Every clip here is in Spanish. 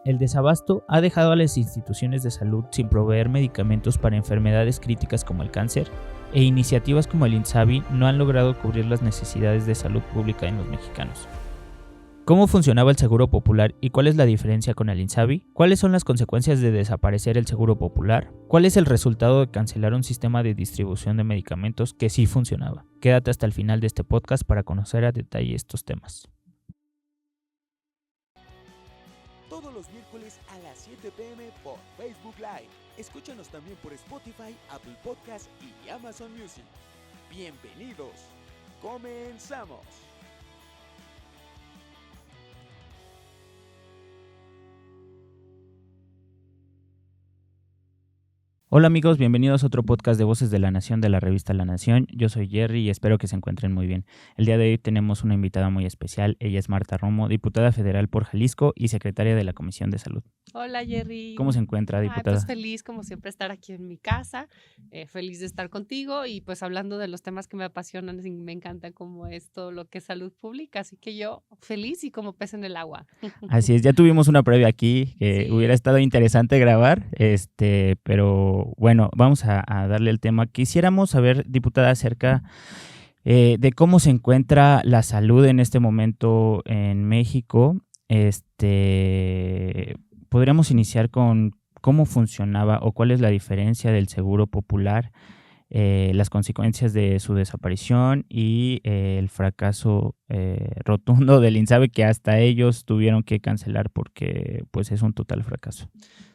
El desabasto ha dejado a las instituciones de salud sin proveer medicamentos para enfermedades críticas como el cáncer, e iniciativas como el INSABI no han logrado cubrir las necesidades de salud pública en los mexicanos. ¿Cómo funcionaba el Seguro Popular y cuál es la diferencia con el INSABI? ¿Cuáles son las consecuencias de desaparecer el Seguro Popular? ¿Cuál es el resultado de cancelar un sistema de distribución de medicamentos que sí funcionaba? Quédate hasta el final de este podcast para conocer a detalle estos temas. Todos los miércoles a las 7 p.m. por Facebook Live. Escúchanos también por Spotify, Apple Podcast y Amazon Music. Bienvenidos. ¡Comenzamos! Hola amigos, bienvenidos a otro podcast de Voces de la Nación de la revista La Nación. Yo soy Jerry y espero que se encuentren muy bien. El día de hoy tenemos una invitada muy especial. Ella es Marta Romo, diputada federal por Jalisco y secretaria de la Comisión de Salud. Hola Jerry. ¿Cómo se encuentra, diputada? Pues feliz como siempre estar aquí en mi casa, feliz de estar contigo y pues hablando de los temas que me apasionan y me encanta como es todo lo que es salud pública, así que yo feliz y como pez en el agua. Así es, ya tuvimos una previa aquí que Sí. hubiera estado interesante grabar, pero bueno, vamos a darle el tema. Quisiéramos saber, diputada, acerca de cómo se encuentra la salud en este momento en México. Podríamos iniciar con cómo funcionaba o cuál es la diferencia del Seguro Popular, las consecuencias de su desaparición y el fracaso rotundo del INSABI, que hasta ellos tuvieron que cancelar porque pues es un total fracaso.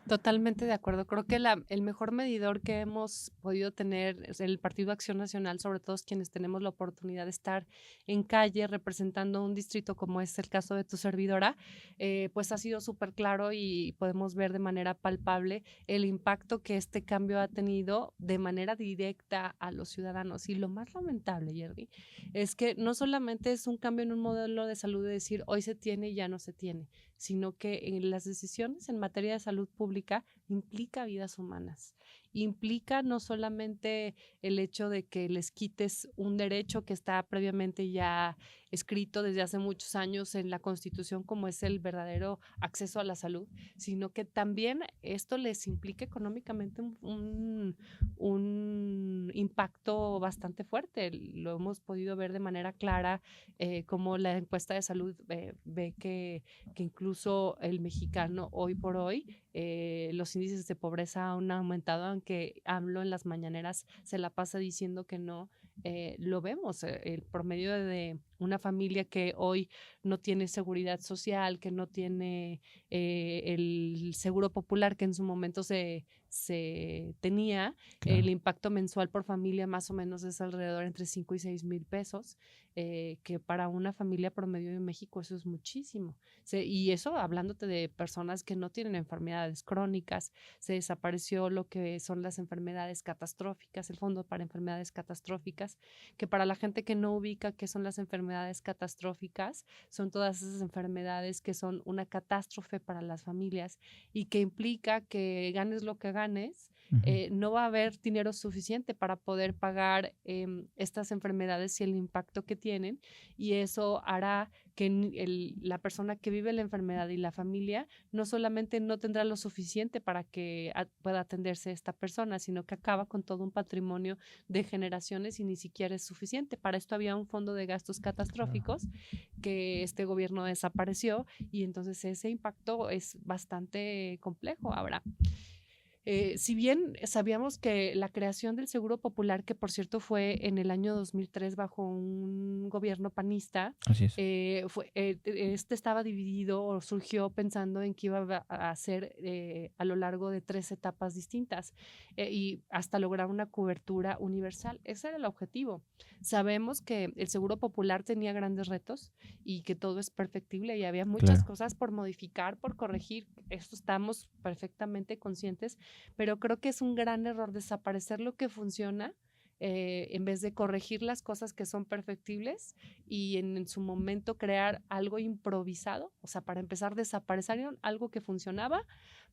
Totalmente de acuerdo. Creo que el mejor medidor que hemos podido tener es el Partido Acción Nacional, sobre todo quienes tenemos la oportunidad de estar en calle representando un distrito como es el caso de tu servidora, pues ha sido súper claro y podemos ver de manera palpable el impacto que este cambio ha tenido de manera directa a los ciudadanos. Y lo más lamentable, Jerry, es que no solamente es un cambio en un modelo de salud de decir hoy se tiene y ya no se tiene, sino que en las decisiones en materia de salud pública implica vidas humanas. Implica no solamente el hecho de que les quites un derecho que está previamente ya escrito desde hace muchos años en la Constitución como es el verdadero acceso a la salud, sino que también esto les implica económicamente un impacto bastante fuerte. Lo hemos podido ver de manera clara, como la encuesta de salud ve que incluso el mexicano hoy por hoy, los índices de pobreza han aumentado, aunque AMLO en las mañaneras se la pasa diciendo que no. Lo vemos, el promedio de una familia que hoy no tiene seguridad social, que no tiene el seguro popular que en su momento se tenía, Claro. el impacto mensual por familia más o menos es alrededor entre 5 y 6 mil pesos, que para una familia promedio en México eso es muchísimo. Y eso hablándote de personas que no tienen enfermedades crónicas. Se desapareció lo que son las enfermedades catastróficas, el Fondo para Enfermedades Catastróficas, que para la gente que no ubica qué son las enfermedades catastróficas, son todas esas enfermedades que son una catástrofe para las familias y que implica que ganes lo que ganes, no va a haber dinero suficiente para poder pagar estas enfermedades y el impacto que tienen, y eso hará que la persona que vive la enfermedad y la familia no solamente no tendrá lo suficiente para que pueda atenderse esta persona, sino que acaba con todo un patrimonio de generaciones y ni siquiera es suficiente. Para esto había un fondo de gastos catastróficos que este gobierno desapareció y entonces ese impacto es bastante complejo. Ahora, si bien sabíamos que la creación del Seguro Popular, que por cierto fue en el año 2003 bajo un gobierno panista, Así es. este estaba dividido o surgió pensando en que iba a ser a lo largo de 3 etapas distintas, y hasta lograr una cobertura universal. Ese era el objetivo. Sabemos que el Seguro Popular tenía grandes retos y que todo es perfectible y había muchas cosas por modificar, por corregir. Esto estamos perfectamente conscientes, pero creo que es un gran error desaparecer lo que funciona, en vez de corregir las cosas que son perfectibles y en su momento crear algo improvisado. O sea, para empezar, desaparecieron algo que funcionaba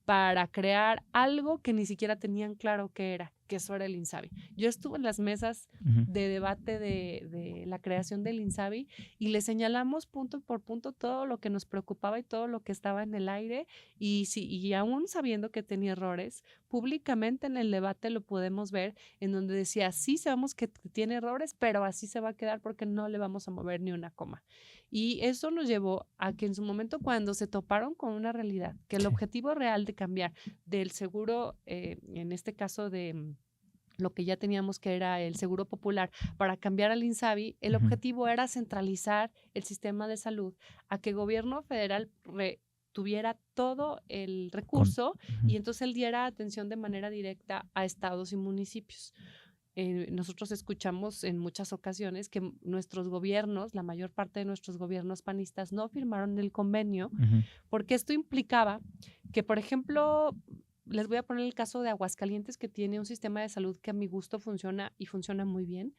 para crear algo que ni siquiera tenían claro qué era. que eso era el INSABI. Yo estuve en las mesas Ujú. de debate de la creación del INSABI y le señalamos punto por punto todo lo que nos preocupaba y todo lo que estaba en el aire y aún sabiendo que tenía errores, públicamente en el debate lo podemos ver en donde decía, sí sabemos que tiene errores, pero así se va a quedar porque no le vamos a mover ni una coma. Y eso nos llevó a que en su momento cuando se toparon con una realidad, que el Sí. objetivo real de cambiar del seguro, en este caso de lo que ya teníamos que era el Seguro Popular, para cambiar al INSABI, el Ujú. objetivo era centralizar el sistema de salud, a que el gobierno federal tuviera todo el recurso Ujú. y entonces él diera atención de manera directa a estados y municipios. Nosotros escuchamos en muchas ocasiones que nuestros gobiernos, la mayor parte de nuestros gobiernos panistas, no firmaron el convenio Ujú. porque esto implicaba que, por ejemplo, les voy a poner el caso de Aguascalientes, que tiene un sistema de salud que a mi gusto funciona y funciona muy bien.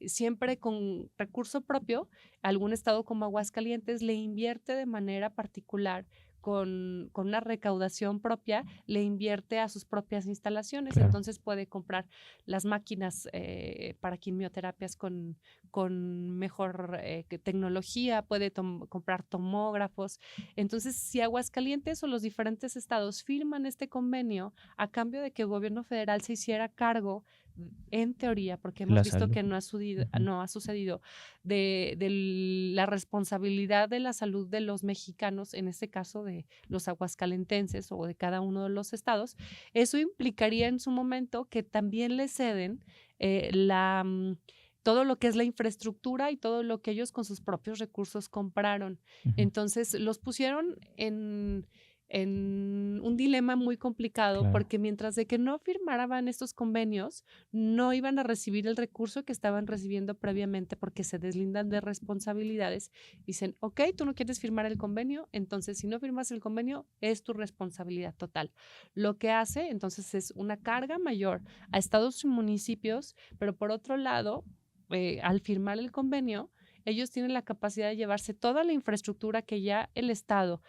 Siempre con recurso propio, algún estado como Aguascalientes le invierte de manera particular con una recaudación propia, le invierte a sus propias instalaciones. Claro. Entonces puede comprar las máquinas para quimioterapias con mejor tecnología, puede comprar tomógrafos. Entonces, si Aguascalientes o los diferentes estados firman este convenio a cambio de que el gobierno federal se hiciera cargo, en teoría, porque hemos La visto salud. que no Ujú. ha sucedido, de la responsabilidad de la salud de los mexicanos, en este caso de los aguascalentenses o de cada uno de los estados, eso implicaría en su momento que también le ceden todo lo que es la infraestructura y todo lo que ellos con sus propios recursos compraron. Ujú. Entonces los pusieron en un dilema muy complicado Claro. porque mientras de que no firmaran estos convenios, no iban a recibir el recurso que estaban recibiendo previamente porque se deslindan de responsabilidades. Dicen, ok, tú no quieres firmar el convenio, entonces si no firmas el convenio es tu responsabilidad total. Lo que hace entonces es una carga mayor a estados y municipios, pero por otro lado, al firmar el convenio, ellos tienen la capacidad de llevarse toda la infraestructura que ya el Estado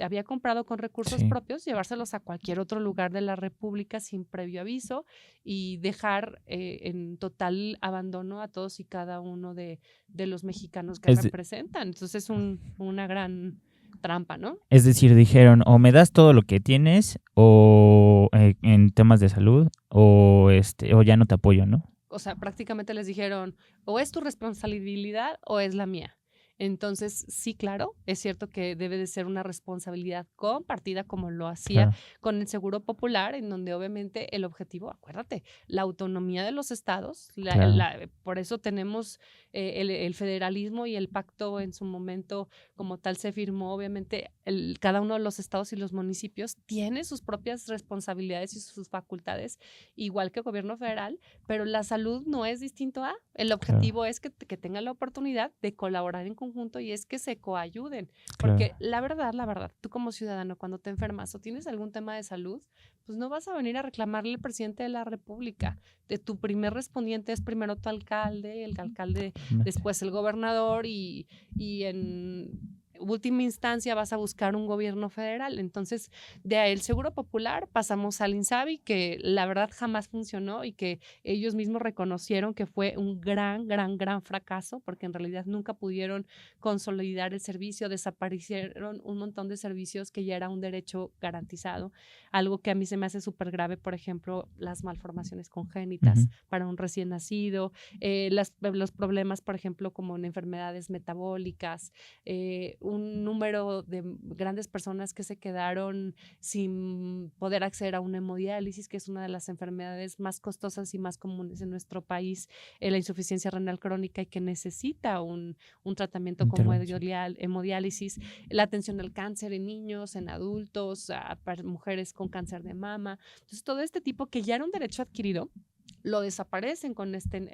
había comprado con recursos Sí. propios, llevárselos a cualquier otro lugar de la República sin previo aviso y dejar en total abandono a todos y cada uno de los mexicanos que Es de- representan. Entonces es una gran trampa, ¿no? Es decir, dijeron, o me das todo lo que tienes, o en temas de salud, o ya no te apoyo, ¿no? O sea, prácticamente les dijeron, o es tu responsabilidad o es la mía. Entonces, sí, claro, es cierto que debe de ser una responsabilidad compartida como lo hacía Claro. con el Seguro Popular, en donde obviamente el objetivo, acuérdate, la autonomía de los estados, Claro. por eso tenemos el federalismo y el pacto en su momento como tal se firmó, obviamente cada uno de los estados y los municipios tiene sus propias responsabilidades y sus facultades, igual que el gobierno federal, pero la salud no es distinto a, el objetivo es que tengan la oportunidad de colaborar en conjunto y es que se coayuden, porque Claro. la verdad, tú como ciudadano cuando te enfermas o tienes algún tema de salud, pues no vas a venir a reclamarle al presidente de la República. Tu primer respondiente es primero tu alcalde, el alcalde después el gobernador y en última instancia vas a buscar un gobierno federal. Entonces, de el Seguro Popular pasamos al INSABI, que la verdad jamás funcionó y que ellos mismos reconocieron que fue un gran fracaso, porque en realidad nunca pudieron consolidar el servicio, desaparecieron un montón de servicios que ya era un derecho garantizado. Algo que a mí se me hace súper grave, por ejemplo, las malformaciones congénitas Ujú. para un recién nacido, los problemas, por ejemplo, como en enfermedades metabólicas, un número de grandes personas que se quedaron sin poder acceder a una hemodiálisis, que es una de las enfermedades más costosas y más comunes en nuestro país, la insuficiencia renal crónica y que necesita un tratamiento como hemodiálisis, la atención al cáncer en niños, en adultos, para mujeres con cáncer de mama. Entonces, todo este tipo que ya era un derecho adquirido, lo desaparecen con en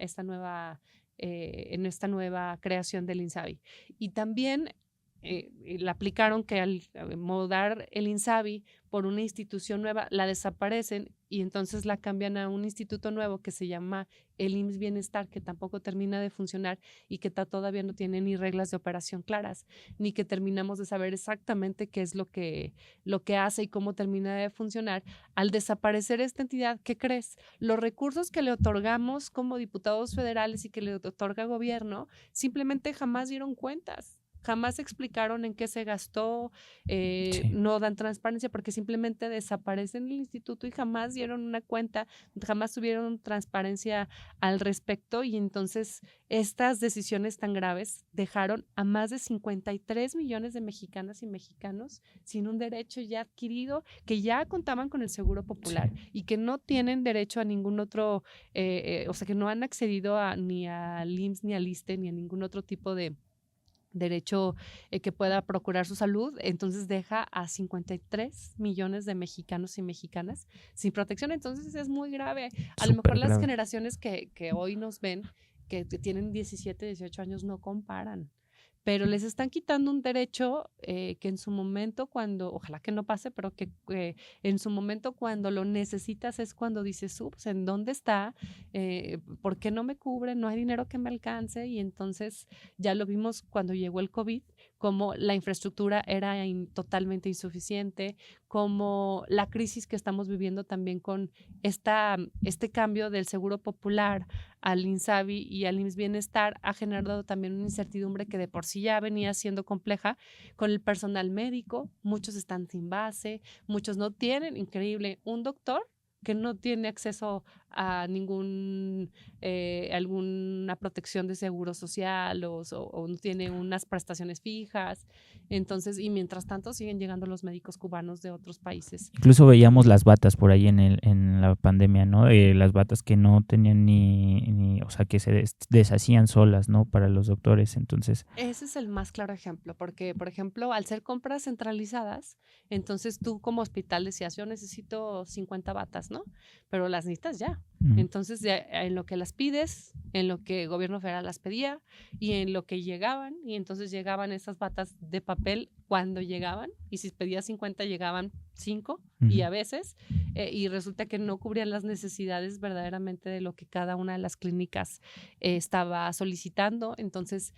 esta nueva creación del INSABI. Y también la aplicaron que al mudar el INSABI por una institución nueva, la desaparecen y entonces la cambian a un instituto nuevo que se llama el IMSS Bienestar, que tampoco termina de funcionar y que todavía no tiene ni reglas de operación claras, ni que terminamos de saber exactamente qué es lo que hace y cómo termina de funcionar. Al desaparecer esta entidad, ¿qué crees? Los recursos que le otorgamos como diputados federales y que le otorga gobierno, simplemente jamás dieron cuentas. Jamás explicaron en qué se gastó, no dan transparencia porque simplemente desaparecen el instituto y jamás dieron una cuenta, jamás tuvieron transparencia al respecto y entonces estas decisiones tan graves dejaron a más de 53 millones de mexicanas y mexicanos sin un derecho ya adquirido, que ya contaban con el Seguro Popular y que no tienen derecho a ningún otro, o sea, que no han accedido ni al IMSS, ni al ISSSTE, ni a ningún otro tipo de derecho que pueda procurar su salud, entonces deja a 53 millones de mexicanos y mexicanas sin protección, entonces es muy grave. A lo mejor las generaciones que hoy nos ven, que tienen 17, 18 años, no comparan, pero les están quitando un derecho que en su momento ojalá que no pase, pero que en su momento cuando lo necesitas es cuando dices, ups, ¿en dónde está? ¿Por qué no me cubre? No hay dinero que me alcance y entonces ya lo vimos cuando llegó el COVID, como la infraestructura era totalmente insuficiente, como la crisis que estamos viviendo también con este cambio del Seguro Popular al INSABI y al IMSS Bienestar ha generado también una incertidumbre que de por sí ya venía siendo compleja con el personal médico. Muchos están sin base, muchos no tienen, increíble, un doctor que no tiene acceso a alguna protección de seguro social o no tiene unas prestaciones fijas. Entonces, y mientras tanto siguen llegando los médicos cubanos de otros países. Incluso veíamos las batas por ahí en la pandemia, ¿no? Las batas que no tenían o sea, que se deshacían solas, ¿no? Para los doctores, entonces. Ese es el más claro ejemplo, porque, por ejemplo, al ser compras centralizadas, entonces tú como hospital decías, yo necesito 50 batas, ¿no? Pero las necesitas ya. Entonces, en lo que las pides, en lo que el gobierno federal las pedía y en lo que llegaban, y entonces llegaban esas batas de papel cuando llegaban, y si pedías 50 llegaban 5 y a veces, y resulta que no cubrían las necesidades verdaderamente de lo que cada una de las clínicas estaba solicitando. Entonces,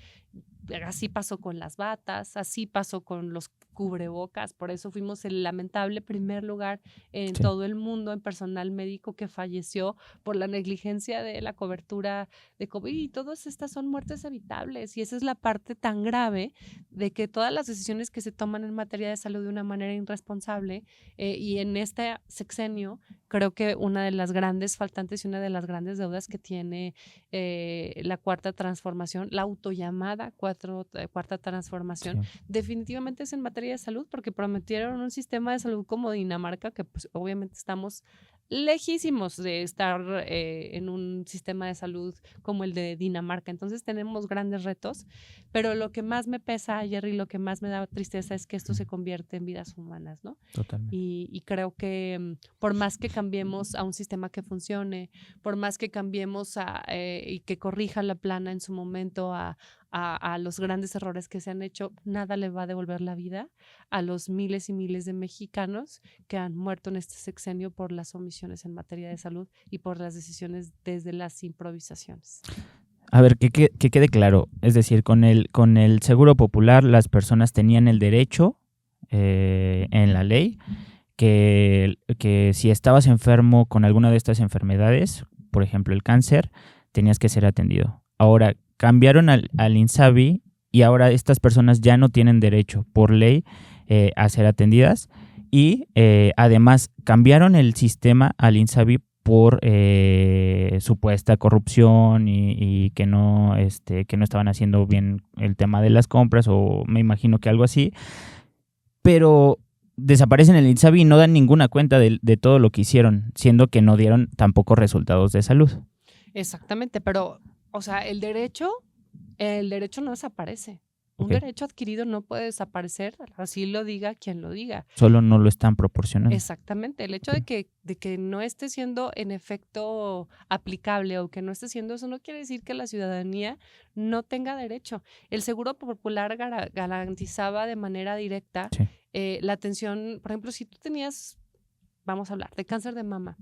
así pasó con las batas, así pasó con los cubrebocas, por eso fuimos el lamentable primer lugar en todo el mundo en personal médico que falleció por la negligencia de la cobertura de COVID, y todas estas son muertes evitables, y esa es la parte tan grave de que todas las decisiones que se toman en materia de salud de una manera irresponsable, y en este sexenio creo que una de las grandes faltantes y una de las grandes deudas que tiene la Cuarta Transformación, la autollamada Cuarta Transformación, definitivamente es en materia de salud, porque prometieron un sistema de salud como Dinamarca, que pues obviamente estamos lejísimos de estar en un sistema de salud como el de Dinamarca. Entonces tenemos grandes retos, pero lo que más me pesa, Jerry, lo que más me da tristeza es que esto se convierte en vidas humanas, ¿no? Totalmente. Y creo que por más que cambiemos a un sistema que funcione, por más que cambiemos y que corrija la plana en su momento a los grandes errores que se han hecho, nada le va a devolver la vida a los miles y miles de mexicanos que han muerto en este sexenio por las omisiones en materia de salud y por las decisiones desde las improvisaciones. A ver, que quede claro, es decir, con el Seguro Popular las personas tenían el derecho en la ley que si estabas enfermo con alguna de estas enfermedades, por ejemplo el cáncer, tenías que ser atendido. Ahora cambiaron al INSABI y ahora estas personas ya no tienen derecho por ley a ser atendidas y además cambiaron el sistema al INSABI por supuesta corrupción y que no estaban haciendo bien el tema de las compras, o me imagino que algo así, pero desaparecen el INSABI y no dan ninguna cuenta de todo lo que hicieron, siendo que no dieron tampoco resultados de salud. Exactamente, pero o sea, el derecho no desaparece. Un Ok. derecho adquirido no puede desaparecer, así lo diga quien lo diga. Solo no lo están proporcionando. Exactamente, el hecho Ok. de que no esté siendo en efecto aplicable o que no esté siendo eso no quiere decir que la ciudadanía no tenga derecho. El Seguro Popular garantizaba de manera directa Sí, la atención, por ejemplo, si tú tenías, vamos a hablar, de cáncer de mama,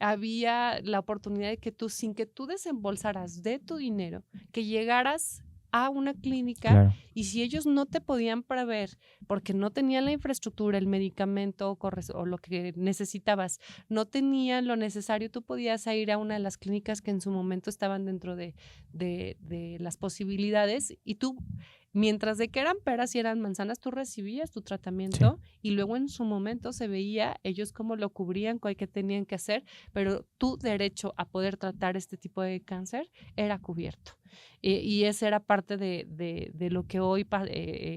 había la oportunidad de que tú, sin que tú desembolsaras de tu dinero, que llegaras a una clínica claro. y si ellos no te podían prever porque no tenían la infraestructura, el medicamento o lo que necesitabas, no tenían lo necesario, tú podías ir a una de las clínicas que en su momento estaban dentro de las posibilidades y tú, mientras de que eran peras y eran manzanas, tú recibías tu tratamiento y luego en su momento se veía ellos cómo lo cubrían, qué tenían que hacer, pero tu derecho a poder tratar este tipo de cáncer era cubierto. Y esa era parte de lo que hoy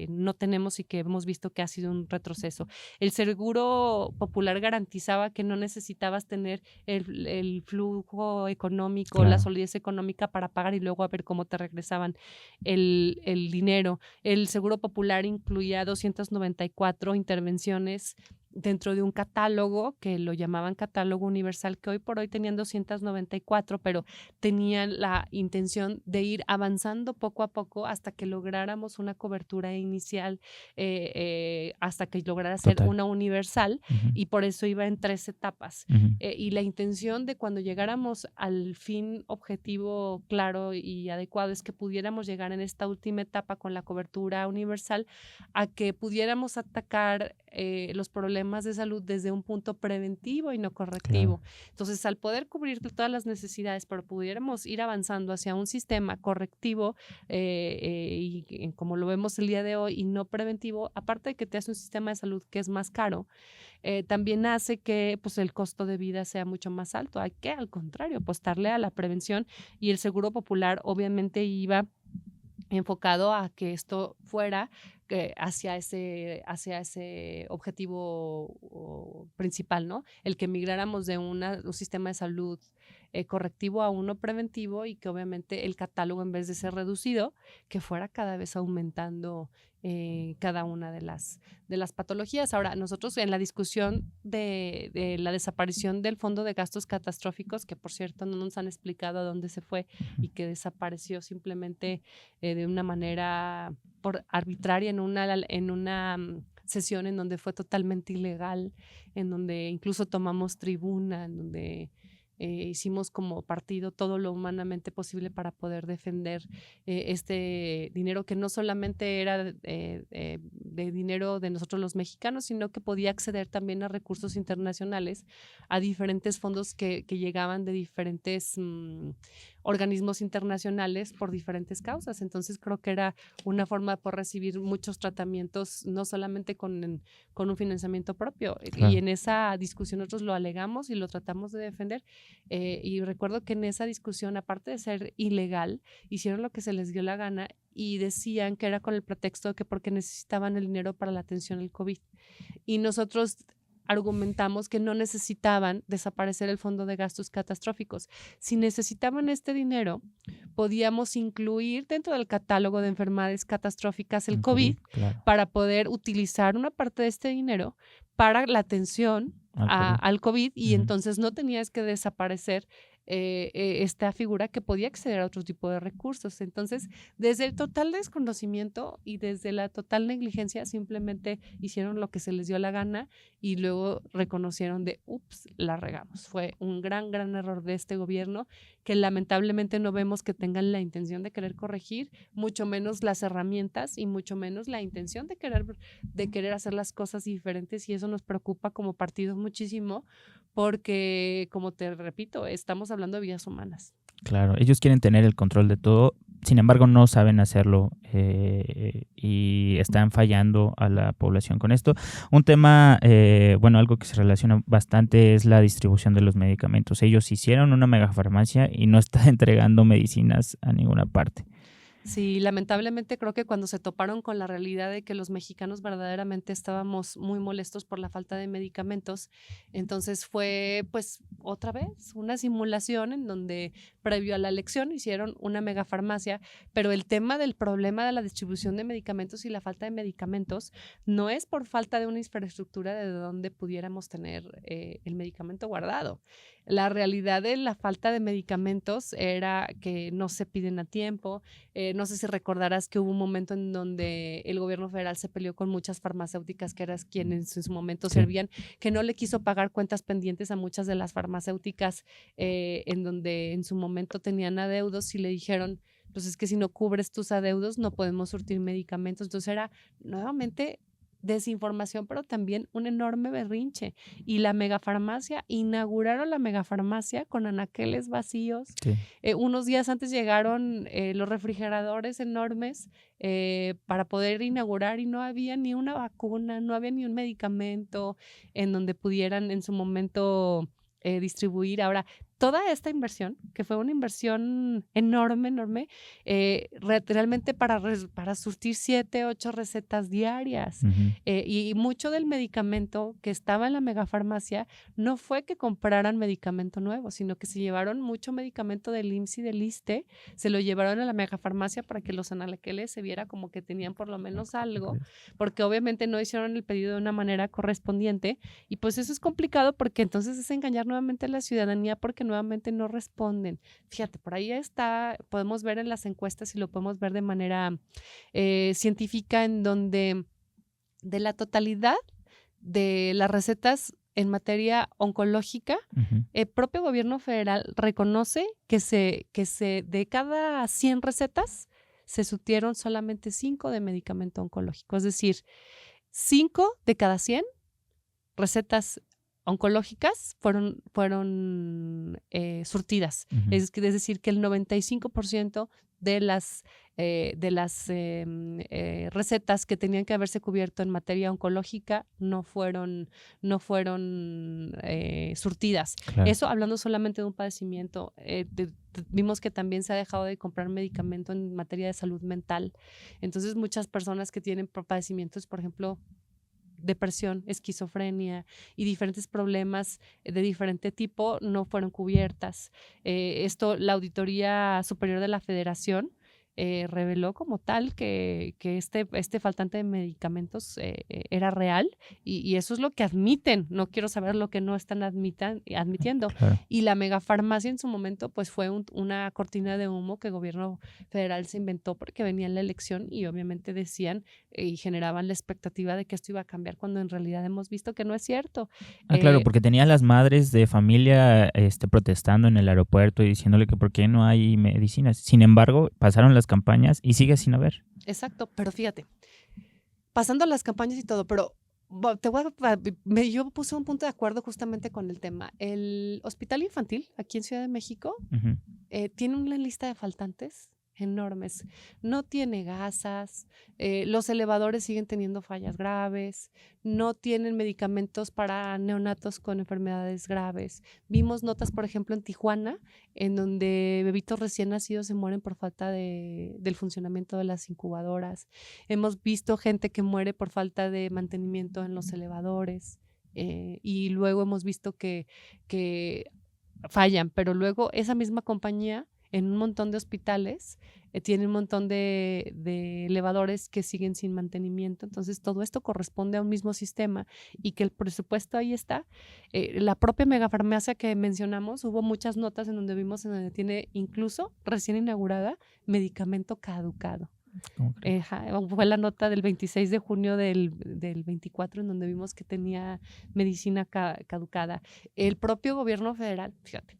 no tenemos y que hemos visto que ha sido un retroceso. El Seguro Popular garantizaba que no necesitabas tener el flujo económico, la Claro. solidez económica para pagar y luego a ver cómo te regresaban el dinero. El Seguro Popular incluía 294 intervenciones dentro de un catálogo que lo llamaban catálogo universal, que hoy por hoy tenían 294, pero tenían la intención de ir avanzando poco a poco hasta que lográramos una cobertura inicial, hasta que lograra ser Total. una universal, Ujú. y por eso iba en 3 etapas. Ujú. Y la intención de cuando llegáramos al fin objetivo claro y adecuado es que pudiéramos llegar en esta última etapa con la cobertura universal a que pudiéramos atacar los problemas de salud desde un punto preventivo y no correctivo. Claro. Entonces, al poder cubrir todas las necesidades, pero pudiéramos ir avanzando hacia un sistema correctivo y como lo vemos el día de hoy y no preventivo, aparte de que te hace un sistema de salud que es más caro, también hace que pues, el costo de vida sea mucho más alto. Hay que, al contrario, apostarle a la prevención y el Seguro Popular obviamente iba enfocado a que esto fuera hacia ese objetivo principal, ¿no? El que migráramos de un sistema de salud correctivo a uno preventivo y que obviamente el catálogo, en vez de ser reducido, que fuera cada vez aumentando cada una de las patologías. Ahora, nosotros en la discusión de la desaparición del Fondo de Gastos Catastróficos, que por cierto no nos han explicado a dónde se fue y que desapareció simplemente de una manera arbitraria en una sesión en donde fue totalmente ilegal, en donde incluso tomamos tribuna, en donde hicimos como partido todo lo humanamente posible para poder defender este dinero que no solamente era de dinero de nosotros los mexicanos, sino que podía acceder también a recursos internacionales, a diferentes fondos que llegaban de diferentes organismos internacionales por diferentes causas. Entonces creo que era una forma de poder recibir muchos tratamientos, no solamente con un financiamiento propio. Claro. Y en esa discusión nosotros lo alegamos y lo tratamos de defender. Y recuerdo que en esa discusión, aparte de ser ilegal, hicieron lo que se les dio la gana y decían que era con el pretexto de que porque necesitaban el dinero para la atención al COVID. Y nosotros argumentamos que no necesitaban desaparecer el Fondo de Gastos Catastróficos. Si necesitaban este dinero, podíamos incluir dentro del catálogo de enfermedades catastróficas el COVID claro. para poder utilizar una parte de este dinero para la atención al COVID y entonces no tenías que desaparecer esta figura que podía acceder a otro tipo de recursos. Entonces, desde el total desconocimiento y desde la total negligencia, simplemente hicieron lo que se les dio la gana y luego reconocieron de, ups, la regamos. Fue un gran error de este gobierno que lamentablemente no vemos que tengan la intención de querer corregir, mucho menos las herramientas y mucho menos la intención de querer hacer las cosas diferentes, y eso nos preocupa como partido muchísimo porque, como te repito, estamos hablando de vidas humanas. Claro, ellos quieren tener el control de todo, sin embargo no saben hacerlo y están fallando a la población con esto. Un tema, algo que se relaciona bastante es la distribución de los medicamentos. Ellos hicieron una megafarmacia y no está entregando medicinas a ninguna parte. Sí, lamentablemente creo que cuando se toparon con la realidad de que los mexicanos verdaderamente estábamos muy molestos por la falta de medicamentos, entonces fue pues otra vez una simulación en donde previo a la elección hicieron una megafarmacia, pero el tema del problema de la distribución de medicamentos y la falta de medicamentos no es por falta de una infraestructura de donde pudiéramos tener el medicamento guardado. La realidad de la falta de medicamentos era que no se piden a tiempo. No sé si recordarás que hubo un momento en donde el gobierno federal se peleó con muchas farmacéuticas que eran quienes en su momento servían, que no le quiso pagar cuentas pendientes a muchas de las farmacéuticas en donde en su momento tenían adeudos y le dijeron, pues es que si no cubres tus adeudos no podemos surtir medicamentos. Entonces era nuevamente desinformación, pero también un enorme berrinche. Y la megafarmacia, inauguraron la megafarmacia con anaqueles vacíos. Sí. Unos días antes llegaron los refrigeradores enormes para poder inaugurar y no había ni una vacuna, no había ni un medicamento en donde pudieran en su momento distribuir. Ahora, toda esta inversión, que fue una inversión enorme, realmente para surtir 7, 8 recetas diarias. Ujú. Y mucho del medicamento que estaba en la megafarmacia no fue que compraran medicamento nuevo, sino que se llevaron mucho medicamento del IMSS y del ISSSTE, se lo llevaron a la megafarmacia para que los anaqueles se viera como que tenían por lo menos algo, porque obviamente no hicieron el pedido de una manera correspondiente y pues eso es complicado porque entonces es engañar nuevamente a la ciudadanía porque nuevamente no responden. Fíjate, por ahí está, podemos ver en las encuestas y lo podemos ver de manera científica en donde de la totalidad de las recetas en materia oncológica, Ujú. el propio gobierno federal reconoce que de cada 100 recetas se surtieron solamente 5 de medicamento oncológico. Es decir, 5 de cada 100 recetas oncológicas fueron surtidas. Ujú. Es decir, que el 95% de las recetas que tenían que haberse cubierto en materia oncológica no fueron surtidas. Claro. Eso hablando solamente de un padecimiento. Vimos que también se ha dejado de comprar medicamento en materia de salud mental. Entonces, muchas personas que tienen padecimientos, por ejemplo, depresión, esquizofrenia y diferentes problemas de diferente tipo no fueron cubiertas. La Auditoría Superior de la Federación reveló como tal que este faltante de medicamentos era real y eso es lo que admiten. No quiero saber lo que no están admitiendo. Claro. Y la megafarmacia en su momento pues fue una cortina de humo que el gobierno federal se inventó porque venía la elección y obviamente decían y generaban la expectativa de que esto iba a cambiar cuando en realidad hemos visto que no es cierto. Claro, porque tenía las madres de familia protestando en el aeropuerto y diciéndole que por qué no hay medicinas. Sin embargo, pasaron las campañas y sigue sin haber. Exacto, pero fíjate, pasando las campañas y todo, pero yo puse un punto de acuerdo justamente con el tema. El Hospital Infantil aquí en Ciudad de México Ujú. tiene una lista de faltantes enormes. No tiene gasas, los elevadores siguen teniendo fallas graves, no tienen medicamentos para neonatos con enfermedades graves. Vimos notas, por ejemplo, en Tijuana, en donde bebitos recién nacidos se mueren por falta del funcionamiento de las incubadoras. Hemos visto gente que muere por falta de mantenimiento en los elevadores y luego hemos visto que fallan, pero luego esa misma compañía en un montón de hospitales tiene un montón de elevadores que siguen sin mantenimiento. Entonces, todo esto corresponde a un mismo sistema y que el presupuesto ahí está. La propia megafarmacia que mencionamos, hubo muchas notas en donde vimos en donde tiene incluso recién inaugurada medicamento caducado. ¿Cómo crees? Fue la nota del 26 de junio del 24 en donde vimos que tenía medicina caducada. El propio gobierno federal, fíjate,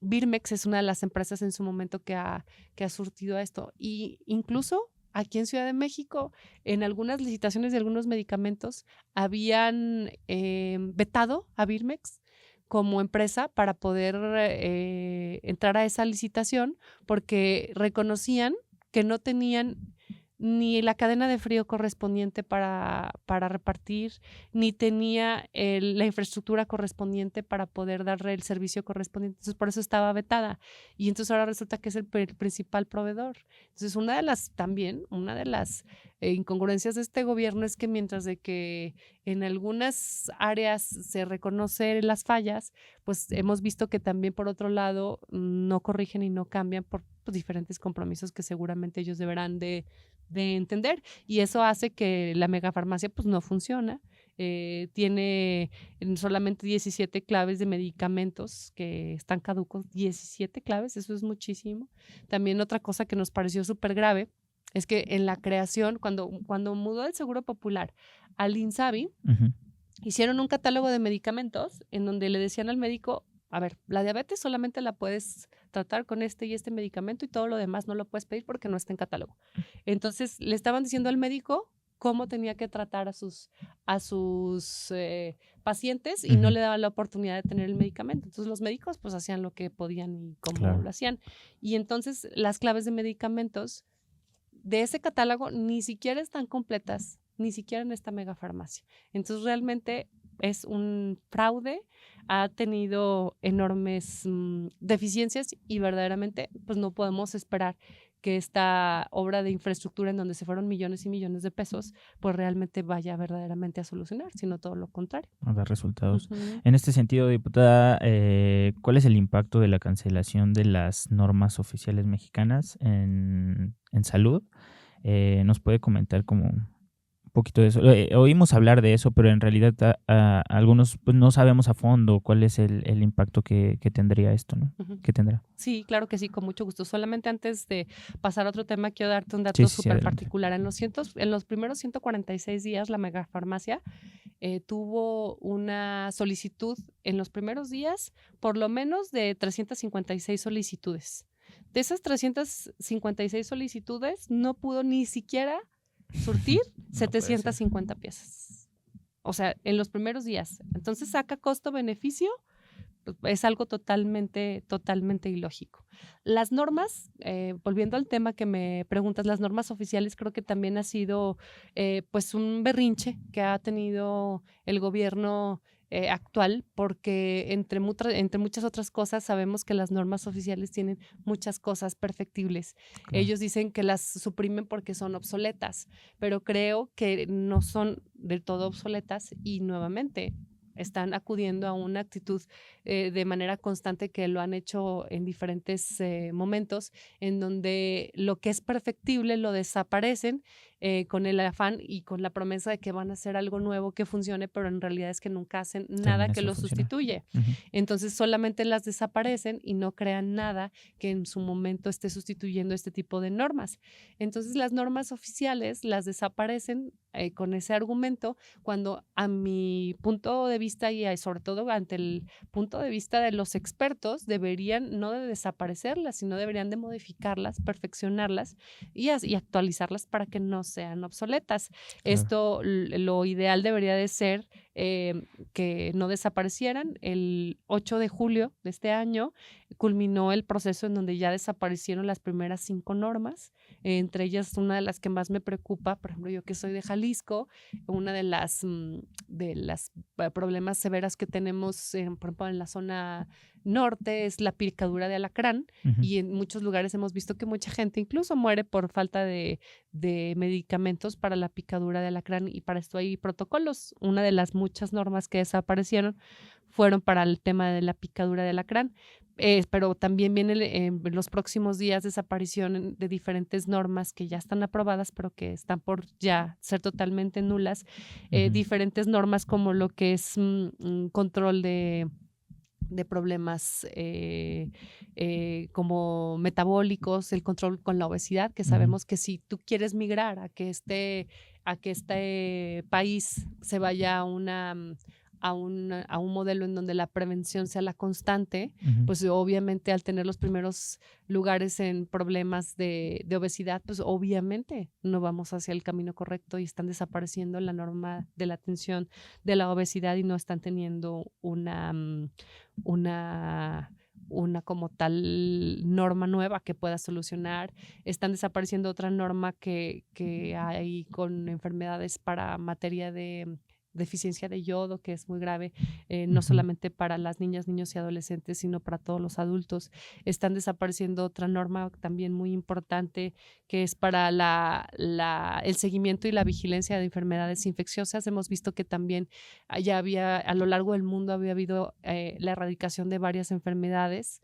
Birmex es una de las empresas en su momento que ha surtido a esto. Y incluso aquí en Ciudad de México, en algunas licitaciones de algunos medicamentos, habían vetado a Birmex como empresa para poder entrar a esa licitación porque reconocían que no tenían ni la cadena de frío correspondiente para repartir, ni tenía la infraestructura correspondiente para poder darle el servicio correspondiente. Entonces, por eso estaba vetada. Y entonces ahora resulta que es el principal proveedor. Entonces, una de las incongruencias de este gobierno es que mientras de que en algunas áreas se reconocen las fallas, pues hemos visto que también por otro lado no corrigen y no cambian por diferentes compromisos que seguramente ellos deberán de entender, y eso hace que la megafarmacia pues no funciona. Tiene solamente 17 claves de medicamentos que están caducos, 17 claves, eso es muchísimo. También otra cosa que nos pareció súper grave es que en la creación, cuando mudó el Seguro Popular al INSABI, hicieron un catálogo de medicamentos en donde le decían al médico, a ver, la diabetes solamente la puedes tratar con este y este medicamento y todo lo demás no lo puedes pedir porque no está en catálogo. Entonces le estaban diciendo al médico cómo tenía que tratar a sus pacientes y no le daban la oportunidad de tener el medicamento. Entonces los médicos pues hacían lo que podían y cómo lo hacían. Y entonces las claves de medicamentos de ese catálogo ni siquiera están completas, ni siquiera en esta megafarmacia. Entonces realmente es un fraude, ha tenido enormes deficiencias y verdaderamente pues no podemos esperar que esta obra de infraestructura en donde se fueron millones y millones de pesos pues realmente vaya verdaderamente a solucionar, sino todo lo contrario. A dar resultados. En este sentido, diputada, ¿cuál es el impacto de la cancelación de las normas oficiales mexicanas en salud? ¿Nos puede comentar como un poquito de eso? Oímos hablar de eso, pero en realidad algunos pues, no sabemos a fondo cuál es el impacto que tendría esto, ¿no? ¿Qué tendrá? Sí, claro que sí, con mucho gusto. Solamente antes de pasar a otro tema, quiero darte un dato súper particular. En los primeros 146 días, la megafarmacia tuvo una solicitud en los primeros días, por lo menos de 356 solicitudes. De esas 356 solicitudes, no pudo ni siquiera surtir 750 piezas. O sea, en los primeros días. Entonces, saca costo-beneficio, es algo totalmente ilógico. Las normas, volviendo al tema que me preguntas, las normas oficiales creo que también ha sido pues un berrinche que ha tenido el gobierno actual, porque entre muchas otras cosas sabemos que las normas oficiales tienen muchas cosas perfectibles. Claro. Ellos dicen que las suprimen porque son obsoletas, pero creo que no son del todo obsoletas y nuevamente están acudiendo a una actitud de manera constante que lo han hecho en diferentes momentos, en donde lo que es perfectible lo desaparecen con el afán y con la promesa de que van a hacer algo nuevo que funcione, pero en realidad es que nunca hacen nada que lo sustituye. Entonces solamente las desaparecen y no crean nada que en su momento esté sustituyendo este tipo de normas. Entonces las normas oficiales las desaparecen con ese argumento, cuando a mi punto de vista y sobre todo ante el punto de vista de los expertos deberían no de desaparecerlas, sino deberían de modificarlas, perfeccionarlas y actualizarlas para que no sean obsoletas. Claro. Esto, lo ideal debería de ser que no desaparecieran. El 8 de julio de este año culminó el proceso en donde ya desaparecieron las primeras 5 normas, entre ellas una de las que más me preocupa, por ejemplo, yo que soy de Jalisco, una de las problemas severas que tenemos, por ejemplo, en la zona norte es la picadura de alacrán, y en muchos lugares hemos visto que mucha gente incluso muere por falta de medicamentos para la picadura de alacrán, y para esto hay protocolos. Una de las muchas normas que desaparecieron fueron para el tema de la picadura de alacrán, pero también viene en los próximos días desaparición de diferentes normas que ya están aprobadas, pero que están por ya ser totalmente nulas. Diferentes normas como lo que es control de problemas como metabólicos, el control con la obesidad, que sabemos que si tú quieres migrar a que este país se vaya a un modelo en donde la prevención sea la constante, pues obviamente al tener los primeros lugares en problemas de obesidad, pues obviamente no vamos hacia el camino correcto y están desapareciendo la norma de la atención de la obesidad y no están teniendo una una como tal norma nueva que pueda solucionar. Están desapareciendo otra norma que hay con enfermedades para materia de deficiencia de yodo, que es muy grave, no solamente para las niñas, niños y adolescentes, sino para todos los adultos. Están desapareciendo otra norma también muy importante, que es para el seguimiento y la vigilancia de enfermedades infecciosas. Hemos visto que también ya había, a lo largo del mundo había habido la erradicación de varias enfermedades.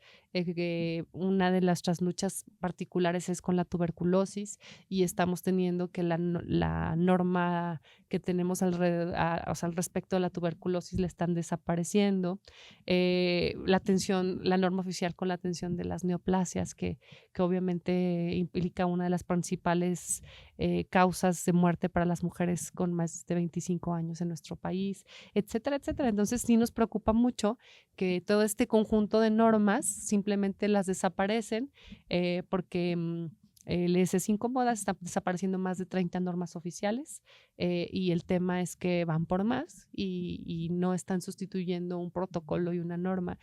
Una de nuestras luchas particulares es con la tuberculosis, y estamos teniendo que la norma que tenemos alrededor, al respecto de la tuberculosis, le están desapareciendo. La norma oficial con la atención de las neoplasias, que obviamente implica una de las principales causas de muerte para las mujeres con más de 25 años en nuestro país, etcétera, etcétera. Entonces sí nos preocupa mucho que todo este conjunto de normas simplemente las desaparecen porque les es incómoda. Están desapareciendo más de 30 normas oficiales y el tema es que van por más y no están sustituyendo un protocolo y una norma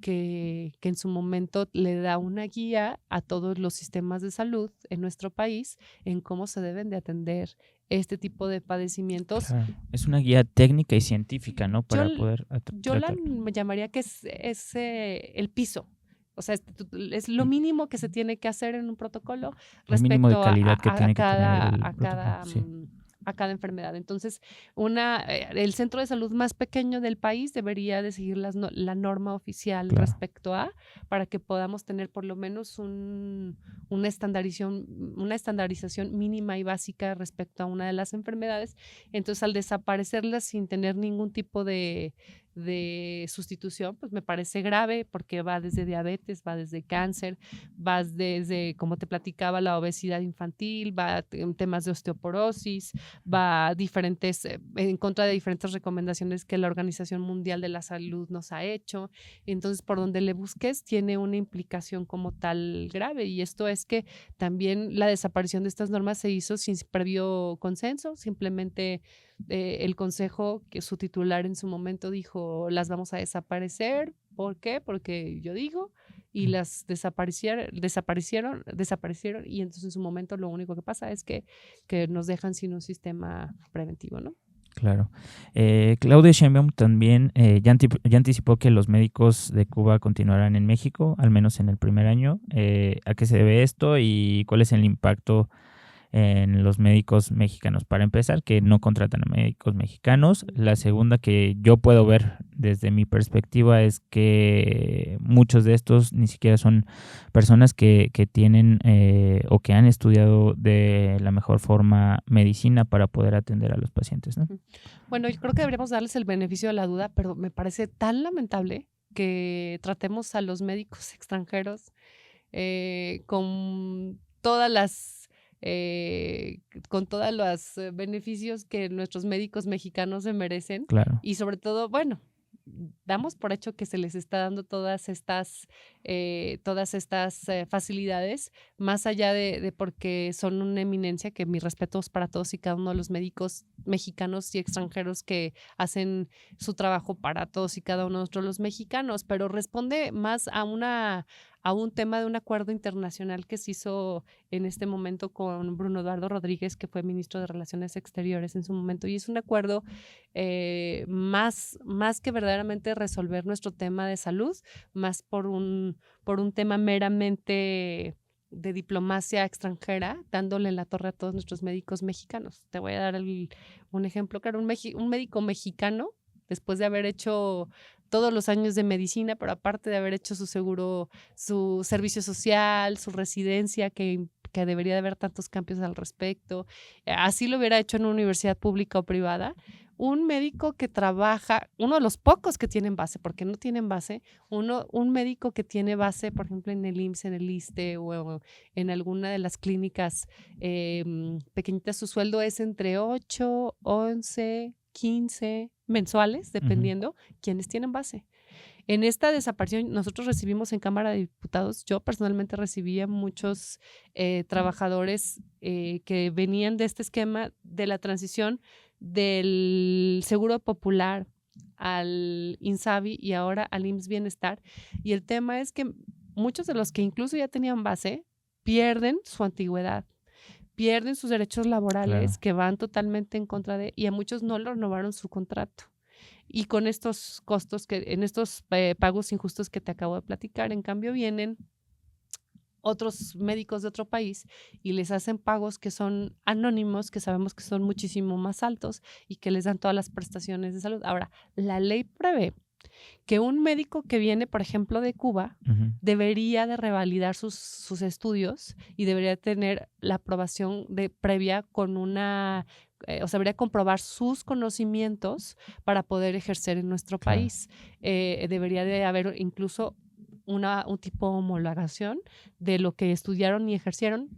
que en su momento le da una guía a todos los sistemas de salud en nuestro país en cómo se deben de atender este tipo de padecimientos. Claro. Es una guía técnica y científica, ¿no? Para poder Yo la llamaría que es el piso. O sea, es lo mínimo que se tiene que hacer en un protocolo el mínimo de calidad que tiene a que tener el a cada, sí. A cada enfermedad. Entonces, el centro de salud más pequeño del país debería de seguir la norma oficial respecto a, para que podamos tener por lo menos una estandarización mínima y básica respecto a una de las enfermedades. Entonces, al desaparecerlas sin tener ningún tipo de sustitución, pues me parece grave, porque va desde diabetes, va desde cáncer, va desde, como te platicaba, la obesidad infantil, va en temas de osteoporosis, va en contra de diferentes recomendaciones que la Organización Mundial de la Salud nos ha hecho. Entonces, por donde le busques, tiene una implicación como tal grave, y esto es que también la desaparición de estas normas se hizo sin previo consenso. Simplemente el consejo, que su titular en su momento dijo, las vamos a desaparecer. ¿Por qué? Porque yo digo, y las desaparecieron, y entonces en su momento lo único que pasa es que nos dejan sin un sistema preventivo, ¿no? Claro. Claudia Sheinbaum también ya anticipó que los médicos de Cuba continuarán en México, al menos en el primer año. ¿A qué se debe esto y cuál es el impacto en los médicos mexicanos? Para empezar, que no contratan a médicos mexicanos. La segunda, que yo puedo ver desde mi perspectiva, es que muchos de estos ni siquiera son personas que tienen o que han estudiado de la mejor forma medicina para poder atender a los pacientes, ¿no? Bueno, yo creo que deberíamos darles el beneficio de la duda, pero me parece tan lamentable que tratemos a los médicos extranjeros con todas las beneficios que nuestros médicos mexicanos se merecen. Claro. Y sobre todo, bueno, damos por hecho que se les está dando todas estas facilidades, más allá de porque son una eminencia, que mis respetos para todos y cada uno de los médicos mexicanos y extranjeros que hacen su trabajo para todos y cada uno de nosotros los mexicanos, pero responde más a un tema de un acuerdo internacional que se hizo en este momento con Bruno Eduardo Rodríguez, que fue ministro de Relaciones Exteriores en su momento, y es un acuerdo más que verdaderamente resolver nuestro tema de salud, más por un tema meramente de diplomacia extranjera, dándole la torre a todos nuestros médicos mexicanos. Te voy a dar un ejemplo, claro, un médico mexicano, después de haber hecho todos los años de medicina, pero aparte de haber hecho su seguro, su servicio social, su residencia, que debería de haber tantos cambios al respecto, así lo hubiera hecho en una universidad pública o privada. Un médico que trabaja, uno de los pocos que tienen base, porque no tienen base, un médico que tiene base, por ejemplo, en el IMSS, en el ISSSTE o en alguna de las clínicas pequeñitas, su sueldo es entre 8, 11, 15 mensuales, dependiendo quienes tienen base. En esta desaparición, nosotros recibimos en Cámara de Diputados, yo personalmente recibía muchos trabajadores que venían de este esquema de la transición del Seguro Popular al INSABI y ahora al IMSS Bienestar. Y el tema es que muchos de los que incluso ya tenían base pierden su antigüedad, pierden sus derechos laborales, Claro. que van totalmente en contra de, y a muchos no le renovaron su contrato. Y con estos costos, en estos pagos injustos que te acabo de platicar, en cambio vienen otros médicos de otro país y les hacen pagos que son anónimos, que sabemos que son muchísimo más altos y que les dan todas las prestaciones de salud. Ahora, la ley prevé que un médico que viene, por ejemplo, de Cuba, Ujú. debería de revalidar sus estudios y debería tener la aprobación previa con una, o sea, debería comprobar sus conocimientos para poder ejercer en nuestro Claro. país. Debería de haber incluso un tipo de homologación de lo que estudiaron y ejercieron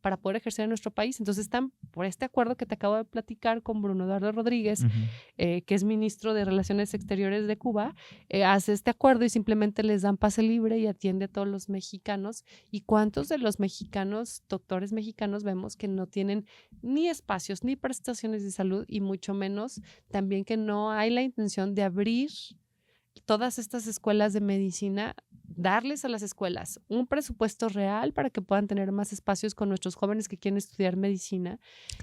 para poder ejercer en nuestro país. Entonces están por este acuerdo que te acabo de platicar con Bruno Eduardo Rodríguez, Ujú. que es ministro de Relaciones Exteriores de Cuba, hace este acuerdo y simplemente les dan pase libre y atiende a todos los mexicanos. ¿Y cuántos de los mexicanos, doctores mexicanos, vemos que no tienen ni espacios ni prestaciones de salud y mucho menos también que no hay la intención de abrir todas estas escuelas de medicina, darles a las escuelas un presupuesto real para que puedan tener más espacios con nuestros jóvenes que quieren estudiar medicina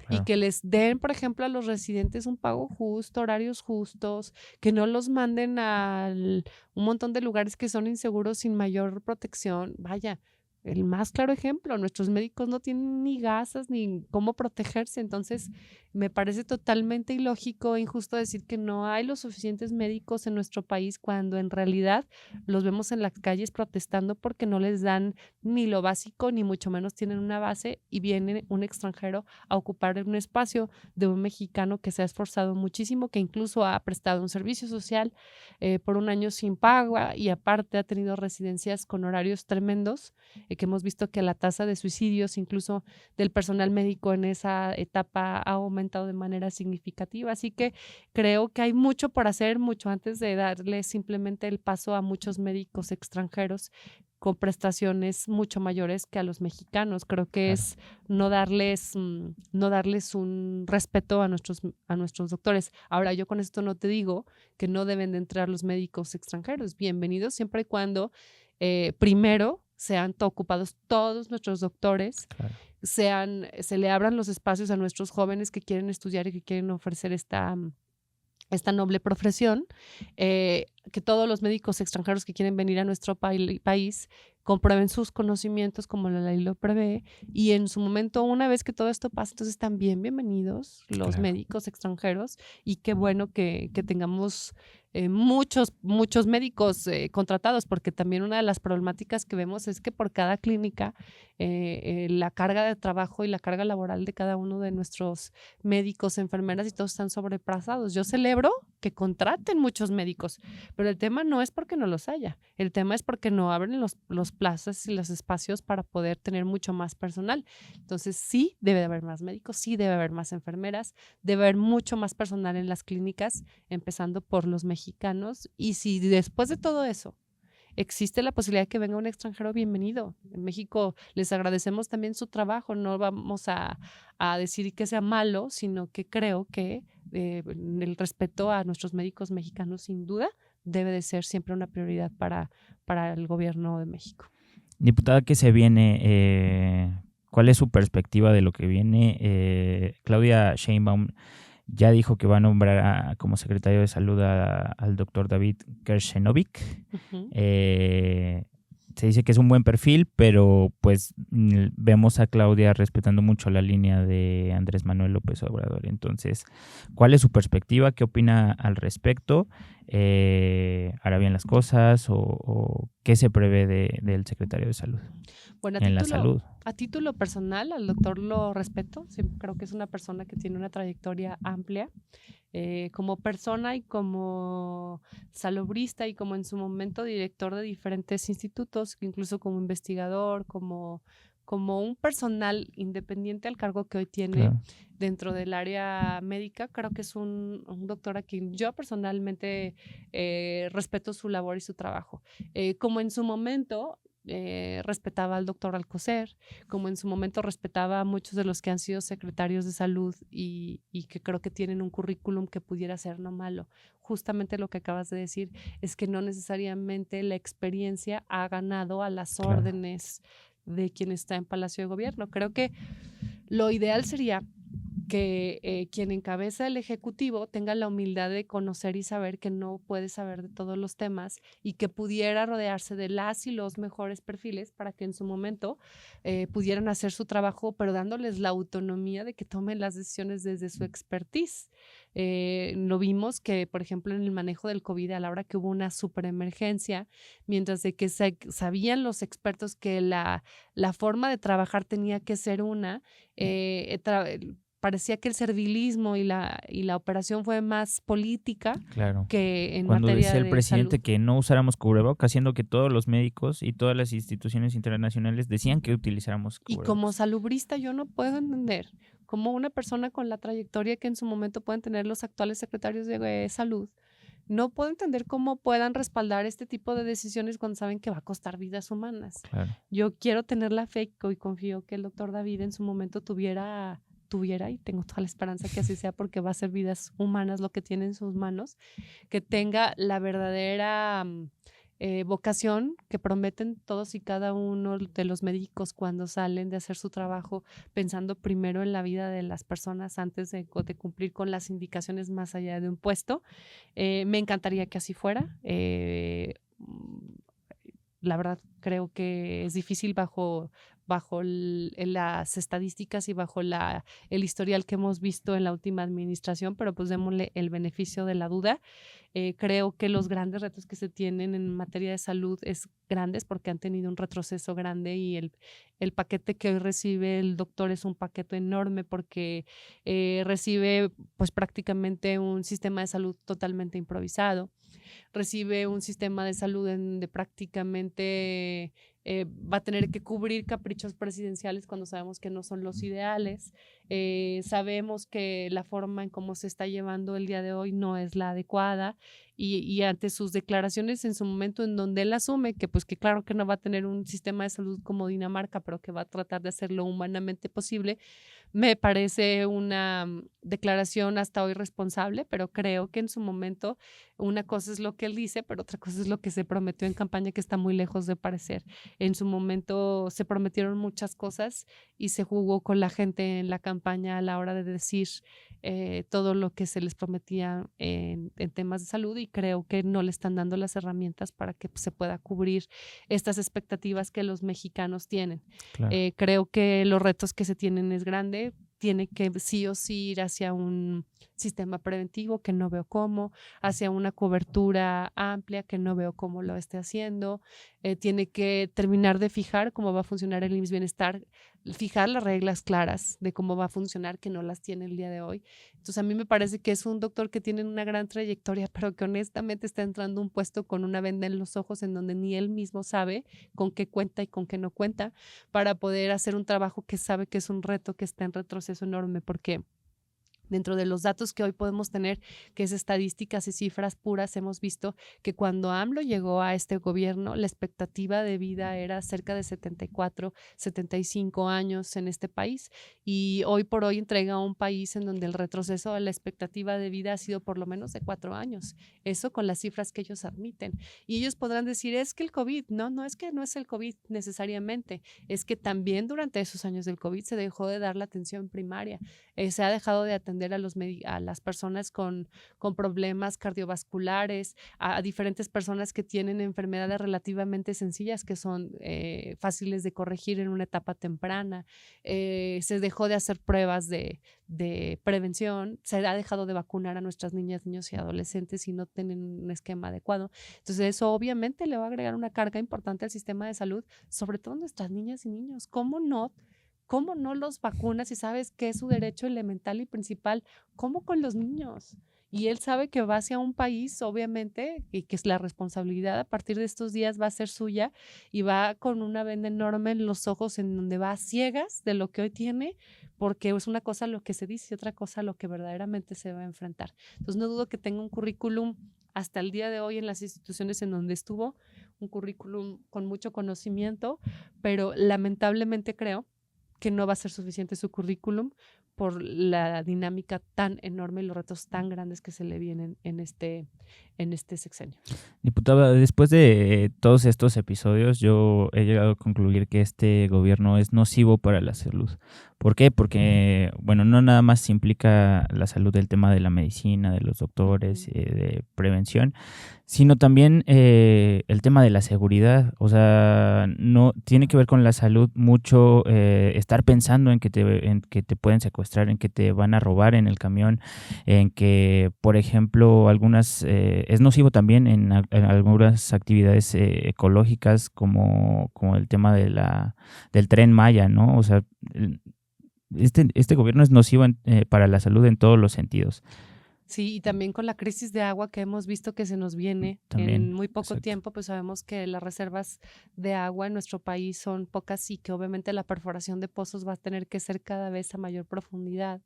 y Claro. que les den, por ejemplo, a los residentes un pago justo, horarios justos, que no los manden a un montón de lugares que son inseguros sin mayor protección. Vaya, el más claro ejemplo, nuestros médicos no tienen ni gasas ni cómo protegerse, entonces me parece totalmente ilógico e injusto decir que no hay los suficientes médicos en nuestro país cuando en realidad los vemos en las calles protestando porque no les dan ni lo básico, ni mucho menos tienen una base y viene un extranjero a ocupar un espacio de un mexicano que se ha esforzado muchísimo, que incluso ha prestado un servicio social por un año sin pago y aparte ha tenido residencias con horarios tremendos, que hemos visto que la tasa de suicidios incluso del personal médico en esa etapa ha aumentado de manera significativa. Así que creo que hay mucho por hacer, mucho antes de darle simplemente el paso a muchos médicos extranjeros con prestaciones mucho mayores que a los mexicanos. Creo que Claro. es no darles un respeto a nuestros doctores. Ahora, yo con esto no te digo que no deben de entrar los médicos extranjeros. Bienvenidos siempre y cuando primero sean ocupados todos nuestros doctores, Claro. se le abran los espacios a nuestros jóvenes que quieren estudiar y que quieren ofrecer esta noble profesión, que todos los médicos extranjeros que quieren venir a nuestro país comprueben sus conocimientos como la ley lo prevé y en su momento, una vez que todo esto pasa, entonces también bienvenidos los Claro. médicos extranjeros y qué bueno que tengamos muchos médicos contratados, porque también una de las problemáticas que vemos es que por cada clínica la carga de trabajo y la carga laboral de cada uno de nuestros médicos, enfermeras y todos están sobrepasados. Yo celebro que contraten muchos médicos, pero el tema no es porque no los haya, el tema es porque no abren los plazas y los espacios para poder tener mucho más personal. Entonces sí debe de haber más médicos, sí debe haber más enfermeras, debe haber mucho más personal en las clínicas, empezando por los mexicanos. Y si después de todo eso existe la posibilidad de que venga un extranjero, bienvenido. En México les agradecemos también su trabajo, no vamos a decir que sea malo, sino que creo que el respeto a nuestros médicos mexicanos sin duda debe de ser siempre una prioridad para el gobierno de México. Diputada, ¿qué se viene? ¿Cuál es su perspectiva de lo que viene? Claudia Sheinbaum ya dijo que va a nombrar como secretario de Salud al doctor David Kersenovic. Uh-huh. Se dice que es un buen perfil, pero pues vemos a Claudia respetando mucho la línea de Andrés Manuel López Obrador. Entonces, ¿cuál es su perspectiva? ¿Qué opina al respecto? ¿Hará bien las cosas o qué se prevé del secretario de Salud? Bueno, en la salud. A título personal, al doctor lo respeto. Siempre creo que es una persona que tiene una trayectoria amplia. Como persona y como salubrista y como en su momento director de diferentes institutos, incluso como investigador, como un personal independiente al cargo que hoy tiene Claro. dentro del área médica, creo que es un doctor a quien yo personalmente respeto su labor y su trabajo. Como en su momento respetaba al doctor Alcocer, como en su momento respetaba a muchos de los que han sido secretarios de salud y que creo que tienen un currículum que pudiera ser no malo. Justamente lo que acabas de decir es que no necesariamente la experiencia ha ganado a las órdenes de quien está en Palacio de Gobierno. Creo que lo ideal sería que quien encabeza el Ejecutivo tenga la humildad de conocer y saber que no puede saber de todos los temas y que pudiera rodearse de las y los mejores perfiles para que en su momento pudieran hacer su trabajo, pero dándoles la autonomía de que tomen las decisiones desde su expertise. Lo vimos que, por ejemplo, en el manejo del COVID, a la hora que hubo una superemergencia, mientras de que sabían los expertos que la forma de trabajar tenía que ser parecía que el servilismo y la operación fue más política que en Cuando materia decía el de presidente salud. que no usáramos cubrebocas, haciendo que todos los médicos y todas las instituciones internacionales decían que utilizáramos cubrebocas. Y como salubrista yo no puedo entender cómo una persona con la trayectoria que en su momento pueden tener los actuales secretarios de salud, no puedo entender cómo puedan respaldar este tipo de decisiones cuando saben que va a costar vidas humanas. Yo quiero tener la fe y confío que el doctor David en su momento tuviera, y tengo toda la esperanza que así sea, porque va a ser vidas humanas lo que tiene en sus manos, que tenga la verdadera vocación que prometen todos y cada uno de los médicos cuando salen de hacer su trabajo, pensando primero en la vida de las personas antes de cumplir con las indicaciones más allá de un puesto. Me encantaría que así fuera. La verdad creo que es difícil bajo las estadísticas y bajo el historial que hemos visto en la última administración, pero pues démosle el beneficio de la duda. Creo que los grandes retos que se tienen en materia de salud es grandes porque han tenido un retroceso grande y el paquete que hoy recibe el doctor es un paquete enorme porque recibe pues prácticamente un sistema de salud totalmente improvisado. Recibe un sistema de salud donde prácticamente va a tener que cubrir caprichos presidenciales cuando sabemos que no son los ideales. Sabemos que la forma en cómo se está llevando el día de hoy no es la adecuada y ante sus declaraciones en su momento en donde él asume que pues que claro que no va a tener un sistema de salud como Dinamarca, pero que va a tratar de hacerlo humanamente posible, me parece una declaración hasta hoy responsable, pero creo que en su momento una cosa es lo que él dice, pero otra cosa es lo que se prometió en campaña, que está muy lejos de parecer. En su momento se prometieron muchas cosas y se jugó con la gente en la campaña a la hora de decir todo lo que se les prometía en temas de salud, y creo que no le están dando las herramientas para que se pueda cubrir estas expectativas que los mexicanos tienen. Creo que los retos que se tienen es grande. Tiene que sí o sí ir hacia un sistema preventivo que no veo cómo, hacia una cobertura amplia que no veo cómo lo esté haciendo. Tiene que terminar de fijar cómo va a funcionar el IMSS Bienestar, fijar las reglas claras de cómo va a funcionar, que no las tiene el día de hoy. Entonces a mí me parece que es un doctor que tiene una gran trayectoria, pero que honestamente está entrando a un puesto con una venda en los ojos en donde ni él mismo sabe con qué cuenta y con qué no cuenta para poder hacer un trabajo que sabe que es un reto que está en retroceso enorme, porque dentro de los datos que hoy podemos tener, que es estadísticas y cifras puras, hemos visto que cuando AMLO llegó a este gobierno, la expectativa de vida era cerca de 74, 75 años en este país, y hoy por hoy entrega un país en donde el retroceso de la expectativa de vida ha sido por lo menos de 4 años. Eso con las cifras que ellos admiten. Y ellos podrán decir, es que el COVID, no es que no es el COVID necesariamente, es que también durante esos años del COVID se dejó de dar la atención primaria, se ha dejado de atender a las personas con problemas cardiovasculares, a diferentes personas que tienen enfermedades relativamente sencillas que son fáciles de corregir en una etapa temprana. Se dejó de hacer pruebas de prevención, se ha dejado de vacunar a nuestras niñas, niños y adolescentes si no tienen un esquema adecuado. Entonces eso obviamente le va a agregar una carga importante al sistema de salud, sobre todo nuestras niñas y niños. ¿Cómo no los vacunas si sabes que es su derecho elemental y principal? ¿Cómo con los niños? Y él sabe que va hacia un país, obviamente, y que es la responsabilidad a partir de estos días va a ser suya, y va con una venda enorme en los ojos en donde va a ciegas de lo que hoy tiene, porque es una cosa lo que se dice y otra cosa lo que verdaderamente se va a enfrentar. Entonces no dudo que tenga un currículum hasta el día de hoy en las instituciones en donde estuvo, un currículum con mucho conocimiento, pero lamentablemente creo que no va a ser suficiente su currículum por la dinámica tan enorme y los retos tan grandes que se le vienen en este sexenio. Diputada, después de todos estos episodios, yo he llegado a concluir que este gobierno es nocivo para la salud. ¿Por qué? Porque, bueno, no nada más implica la salud del tema de la medicina, de los doctores, de prevención, sino también el tema de la seguridad. O sea, no tiene que ver con la salud mucho estar pensando en que te pueden secuestrar, en que te van a robar en el camión, en que, por ejemplo, es nocivo también en algunas actividades ecológicas como el tema del Tren Maya, ¿no? O sea, este gobierno es nocivo para la salud en todos los sentidos. Sí, y también con la crisis de agua que hemos visto que se nos viene También, en muy poco exacto. tiempo, pues sabemos que las reservas de agua en nuestro país son pocas y que obviamente la perforación de pozos va a tener que ser cada vez a mayor profundidad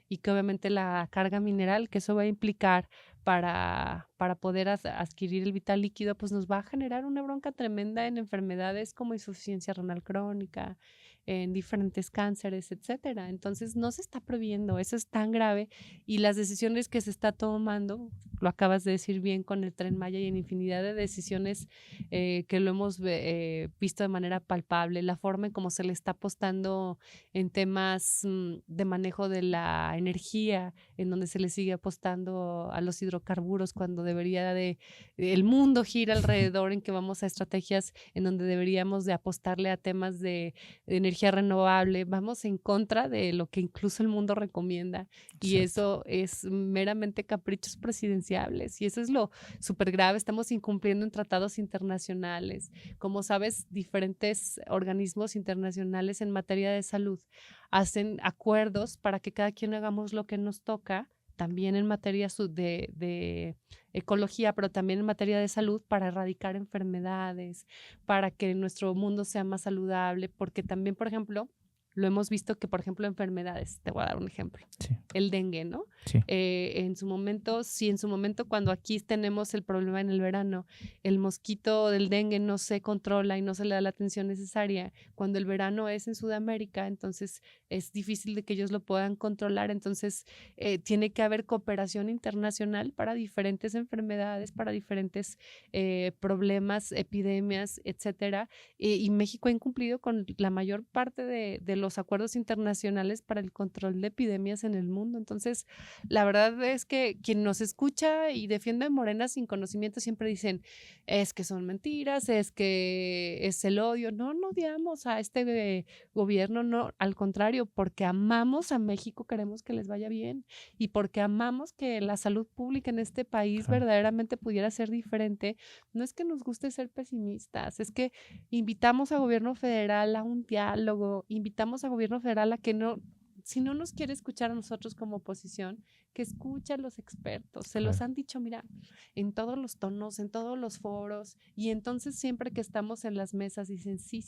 y que obviamente la carga mineral que eso va a implicar para poder adquirir el vital líquido, pues nos va a generar una bronca tremenda en enfermedades como insuficiencia renal crónica, en diferentes cánceres, etcétera. Entonces no se está previendo, eso es tan grave y las decisiones que se está tomando, lo acabas de decir bien con el Tren Maya y en infinidad de decisiones que lo hemos visto de manera palpable, la forma en cómo se le está apostando en temas de manejo de la energía, en donde se le sigue apostando a los hidrocarburos cuando debería el mundo gira alrededor en que vamos a estrategias en donde deberíamos de apostarle a temas de energía renovable, vamos en contra de lo que incluso el mundo recomienda. Y Exacto. eso es meramente caprichos presidenciables y eso es lo súper grave. Estamos incumpliendo en tratados internacionales. Como sabes, diferentes organismos internacionales en materia de salud hacen acuerdos para que cada quien hagamos lo que nos toca, también en materia de ecología, pero también en materia de salud para erradicar enfermedades, para que nuestro mundo sea más saludable, porque también, por ejemplo, lo hemos visto que, por ejemplo, enfermedades, te voy a dar un ejemplo, Sí. el dengue, ¿no? Sí. En su momento cuando aquí tenemos el problema en el verano, el mosquito del dengue no se controla y no se le da la atención necesaria, cuando el verano es en Sudamérica, entonces es difícil de que ellos lo puedan controlar, entonces tiene que haber cooperación internacional para diferentes enfermedades, para diferentes problemas, epidemias, etcétera, y México ha incumplido con la mayor parte de los acuerdos internacionales para el control de epidemias en el mundo. Entonces, la verdad es que quien nos escucha y defiende a Morena sin conocimiento siempre dicen, es que son mentiras, es que es el odio. No odiamos a este gobierno, no, al contrario, porque amamos a México, queremos que les vaya bien y porque amamos que la salud pública en este país verdaderamente pudiera ser diferente. No es que nos guste ser pesimistas, es que invitamos a gobierno federal a un diálogo, invitamos a gobierno federal a que no, si no nos quiere escuchar a nosotros como oposición, que escuche a los expertos. Se los han dicho, mira, en todos los tonos, en todos los foros, y entonces siempre que estamos en las mesas dicen sí,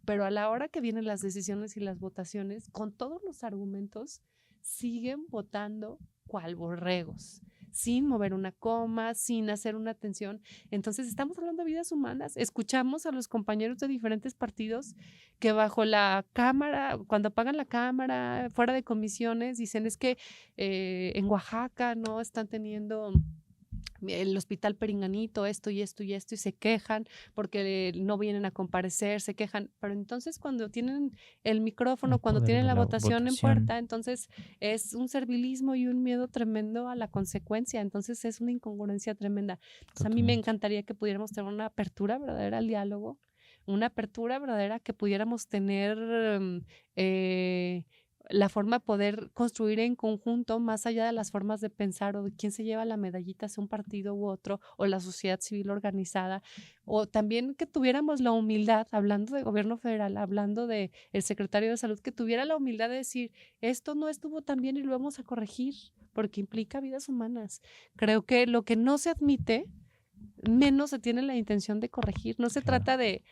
pero a la hora que vienen las decisiones y las votaciones, con todos los argumentos, siguen votando cual borregos, sin mover una coma, sin hacer una atención. Entonces estamos hablando de vidas humanas. Escuchamos a los compañeros de diferentes partidos que bajo la cámara, cuando apagan la cámara, fuera de comisiones, dicen es que en Oaxaca no están teniendo el hospital Peringanito, esto y se quejan porque no vienen a comparecer, se quejan, pero entonces cuando tienen el micrófono, cuando tienen la votación en puerta, entonces es un servilismo y un miedo tremendo a la consecuencia, entonces es una incongruencia tremenda. Entonces, a mí me encantaría que pudiéramos tener una apertura verdadera al diálogo, una apertura verdadera que pudiéramos tener la forma de poder construir en conjunto, más allá de las formas de pensar o de quién se lleva la medallita, sea un partido u otro, o la sociedad civil organizada, o también que tuviéramos la humildad, hablando de gobierno federal, hablando de el secretario de salud, que tuviera la humildad de decir, esto no estuvo tan bien y lo vamos a corregir, porque implica vidas humanas. Creo que lo que no se admite, menos se tiene la intención de corregir. No se trata de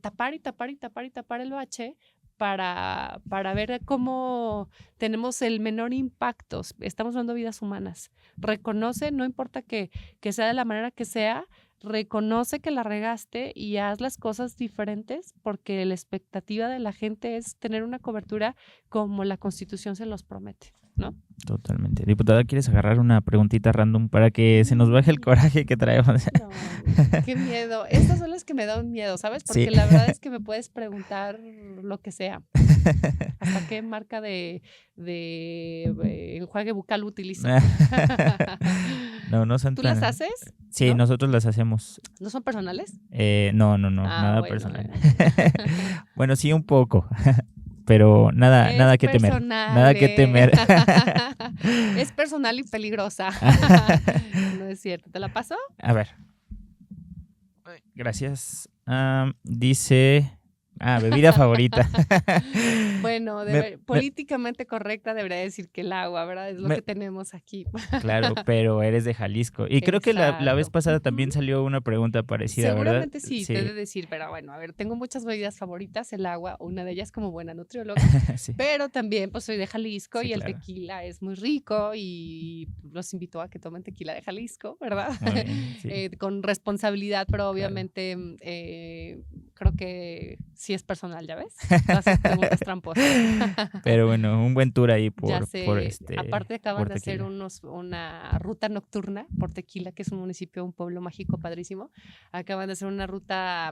tapar el bache, para ver cómo tenemos el menor impacto. Estamos hablando de vidas humanas. Reconoce, no importa que sea de la manera que sea, reconoce que la regaste y haz las cosas diferentes, porque la expectativa de la gente es tener una cobertura como la Constitución se los promete, ¿no? Totalmente. Diputada, ¿quieres agarrar una preguntita random para que se nos baje el coraje que traemos? No, qué miedo. Estas son las que me dan miedo, ¿sabes? Porque Sí. la verdad es que me puedes preguntar lo que sea. ¿Hasta qué marca de enjuague bucal utilizas? No son ¿Tú tan... las haces? Sí, ¿No? nosotros las hacemos. ¿No son personales? No, Ah, nada bueno, personal. Bueno, sí, un poco, pero nada que temer. personal, Nada que temer. Es personal y peligrosa. No es cierto. ¿Te la paso? A ver. Gracias. Dice... bebida favorita. Bueno, políticamente correcta debería decir que el agua, ¿verdad? Es lo que tenemos aquí. Claro, pero eres de Jalisco. Y creo que la vez Exacto. pasada también salió una pregunta parecida, Seguramente ¿verdad? sí, te he de decir, pero bueno, a ver, tengo muchas bebidas favoritas, el agua, una de ellas como buena nutrióloga, Sí. pero también pues soy de Jalisco Sí, y el claro. tequila es muy rico y los invito a que tomen tequila de Jalisco, ¿verdad? Muy bien, sí. Con responsabilidad, pero obviamente creo que sí es personal, ¿ya ves? Haces preguntas tramposas. Pero bueno, un buen tour ahí Ya por sé, aparte acaban por de hacer Tequila. una ruta nocturna por Tequila, que es un municipio, un pueblo mágico padrísimo. Acaban de hacer una ruta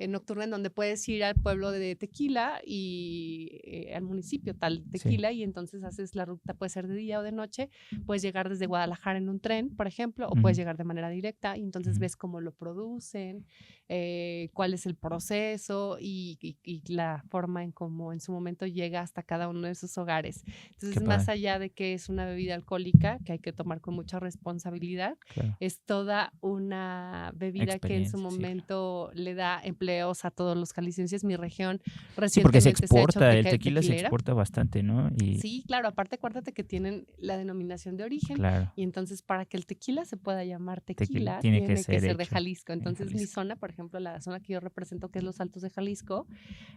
nocturna en donde puedes ir al pueblo de Tequila y al municipio tal Tequila, y entonces haces la ruta, puede ser de día o de noche, puedes llegar desde Guadalajara en un tren, por ejemplo, o puedes llegar de manera directa y entonces ves cómo lo producen, cuál es el proceso y la forma en cómo en su momento llega hasta cada uno de esos hogares. Entonces, más allá de que es una bebida alcohólica que hay que tomar con mucha responsabilidad, Claro. es toda una bebida que en su momento le da empleos a todos los jaliscienses. Mi región recientemente Sí, porque se ha hecho exporta, el tequila se tequilera. exporta bastante, ¿no? Y Sí, claro, aparte acuérdate que tienen la denominación de origen, claro, y entonces para que el tequila se pueda llamar tequila, tiene tiene que que ser ser de hecho Jalisco. en Entonces mi Jalisco. zona, por ejemplo, la zona que yo represento, que es los Altos de Jalisco,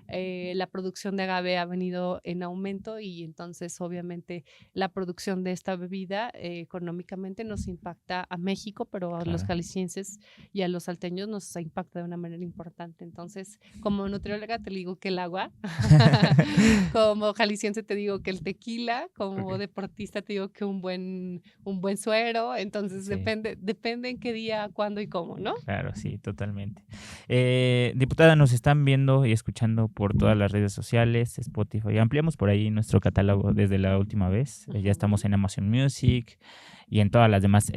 la producción de agave ha venido en aumento y entonces obviamente la producción de esta bebida económicamente nos impacta a México, pero a los jaliscienses y a los salteños nos impacta de una manera importante. Entonces, como nutrióloga te digo que el agua, como jalisciense te digo que el tequila, como deportista te digo que un buen suero. Entonces depende en qué día, cuándo y cómo, ¿no? Claro, sí, totalmente. Diputada, nos están viendo y escuchando por todas las redes sociales, Spotify. Ampliamos por ahí nuestro catálogo desde la última vez. Ya estamos en Amazon Music y en todas las demás.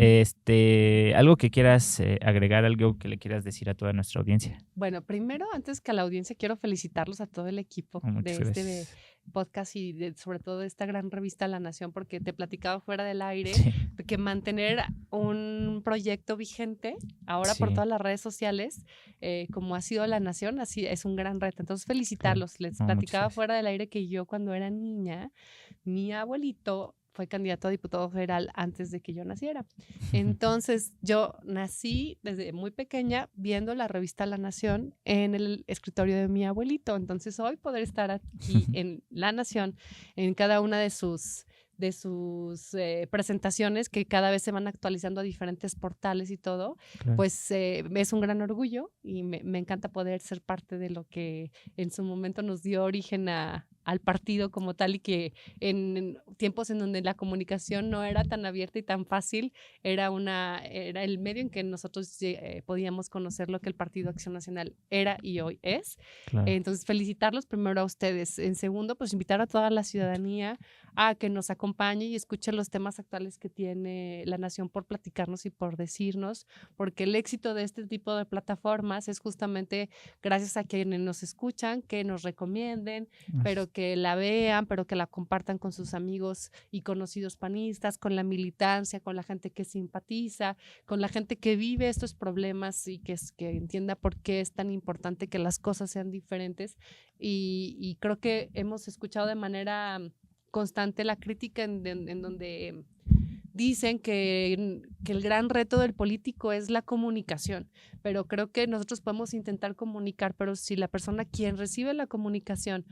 ¿Algo que quieras agregar, algo que le quieras decir a toda nuestra audiencia? Bueno, primero, antes que a la audiencia, quiero felicitarlos a todo el equipo de este podcast y sobre todo de esta gran revista La Nación, porque te platicaba fuera del aire que mantener un proyecto vigente ahora por todas las redes sociales, como ha sido La Nación, así es un gran reto. Entonces, felicitarlos. Les platicaba fuera del aire que yo cuando era niña, mi abuelito fue candidato a diputado federal antes de que yo naciera. Entonces, yo nací desde muy pequeña viendo la revista La Nación en el escritorio de mi abuelito. Entonces, hoy poder estar aquí en La Nación, en cada una de sus presentaciones que cada vez se van actualizando a diferentes portales y todo, pues es un gran orgullo y me encanta poder ser parte de lo que en su momento nos dio origen al partido como tal, y que en tiempos en donde la comunicación no era tan abierta y tan fácil, era el medio en que nosotros podíamos conocer lo que el Partido Acción Nacional era y hoy es. Entonces, felicitarlos primero a ustedes. En segundo, pues invitar a toda la ciudadanía a que nos acompañe y escuche los temas actuales que tiene La Nación por platicarnos y por decirnos, porque el éxito de este tipo de plataformas es justamente gracias a quienes nos escuchan, que nos recomienden, pero que la vean, pero que la compartan con sus amigos y conocidos panistas, con la militancia, con la gente que simpatiza, con la gente que vive estos problemas y que entienda por qué es tan importante que las cosas sean diferentes. Y creo que hemos escuchado de manera constante la crítica en donde dicen que el gran reto del político es la comunicación, pero creo que nosotros podemos intentar comunicar, pero si la persona quien recibe la comunicación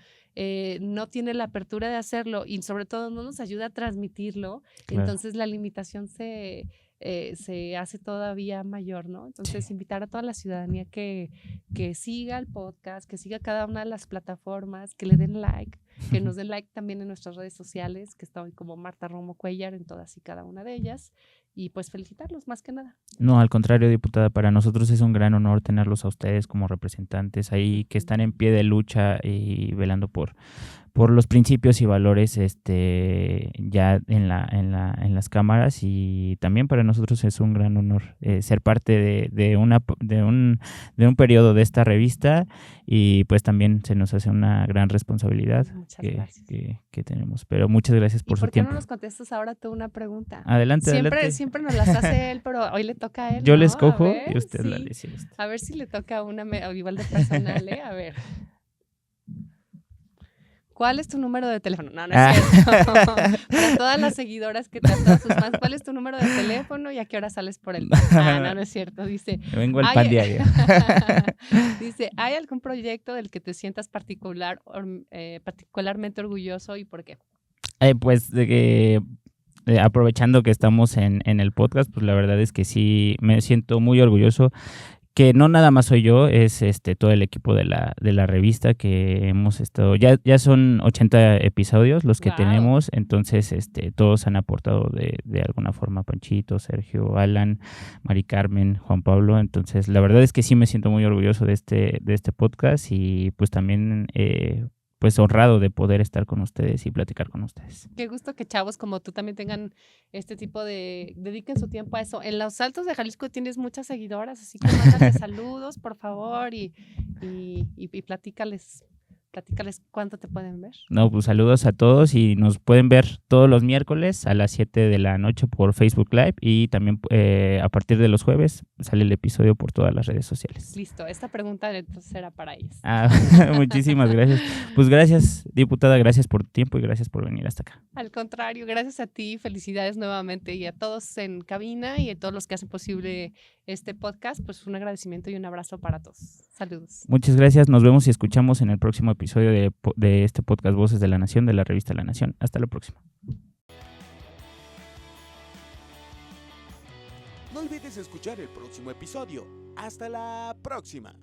no tiene la apertura de hacerlo y sobre todo no nos ayuda a transmitirlo, Claro. entonces la limitación se hace todavía mayor, ¿no? Entonces, Sí. invitar a toda la ciudadanía que siga el podcast, que siga cada una de las plataformas, que le den like, que nos den like también en nuestras redes sociales, que estoy como Marta Romo Cuellar en todas y cada una de ellas, y pues felicitarlos más que nada. No, al contrario, diputada, para nosotros es un gran honor tenerlos a ustedes como representantes ahí que están en pie de lucha y velando por los principios y valores ya en las cámaras, y también para nosotros es un gran honor ser parte de un periodo de esta revista, y pues también se nos hace una gran responsabilidad que tenemos. Pero muchas gracias por ¿Y su por qué tiempo. no nos contestas ahora tú una pregunta? Adelante. Siempre nos las hace él, pero hoy le toca a él, Yo ¿no? le escojo A ver, y usted la sí. dice. A ver si le toca una igual de personal, ¿eh? A ver. ¿Cuál es tu número de teléfono? No, no es cierto. Para todas las seguidoras que te todas sus fans, ¿cuál es tu número de teléfono y a qué hora sales por el pan? No es cierto. Dice, Vengo al pan diario. Dice, ¿hay algún proyecto del que te sientas particularmente orgulloso y por qué? Pues aprovechando que estamos en el podcast, pues la verdad es que sí me siento muy orgulloso, que no nada más soy yo, es todo el equipo de la revista que hemos estado, ya son 80 episodios los que Wow. tenemos, entonces todos han aportado de alguna forma, Panchito, Sergio, Alan, Mari Carmen, Juan Pablo, entonces la verdad es que sí me siento muy orgulloso de este podcast, y pues también pues honrado de poder estar con ustedes y platicar con ustedes. Qué gusto que chavos como tú también tengan este tipo dediquen su tiempo a eso. En los Altos de Jalisco tienes muchas seguidoras, así que mándale saludos, por favor, y platícales cuánto te pueden ver. No, pues saludos a todos, y nos pueden ver todos los miércoles a las 7 de la noche por Facebook Live, y también a partir de los jueves sale el episodio por todas las redes sociales. Listo, esta pregunta entonces era para ellos. Muchísimas gracias. Pues gracias, diputada, gracias por tu tiempo y gracias por venir hasta acá. Al contrario, gracias a ti, felicidades nuevamente, y a todos en cabina y a todos los que hacen posible este podcast, pues un agradecimiento y un abrazo para todos. Saludos. Muchas gracias, nos vemos y escuchamos en el próximo episodio de este podcast Voces de la Nación, de la revista La Nación. Hasta la próxima. No olvides escuchar el próximo episodio. Hasta la próxima.